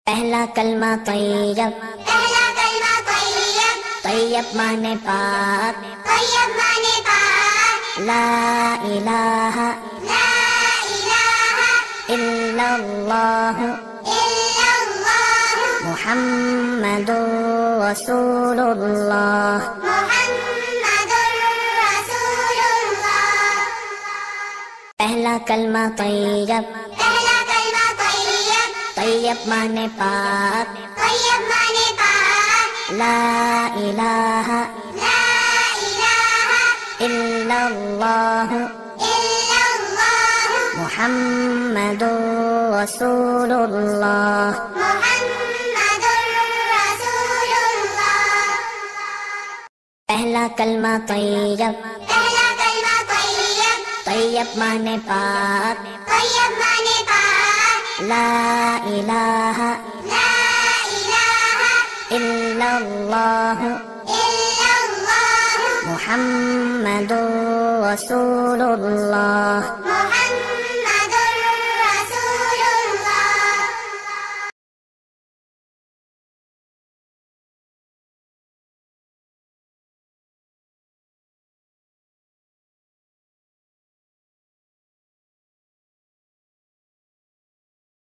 پہلا کلمہ طیب، پہلا کلمہ طیب، طیب مانے پاک، طیب مانے پاک، لا الہ لا الہ الا اللہ الا اللہ، محمد رسول اللہ۔ محمد رسول اللہ۔ پہلا کلمہ طیب، پہلا کلمہ طیب، طیب مانے پاک، طیب مانے پاک، لا الہ لا الہ الا اللہ الا اللہ، محمد رسول اللہ۔ محمد رسول اللہ۔ پہلا کلمہ طیب، پہلا کلمہ طیب، طیب مانے پاک، طیب مانے پاک، لا الہ لا الہ الا اللہ الا اللہ، محمد رسول اللہ۔ محمد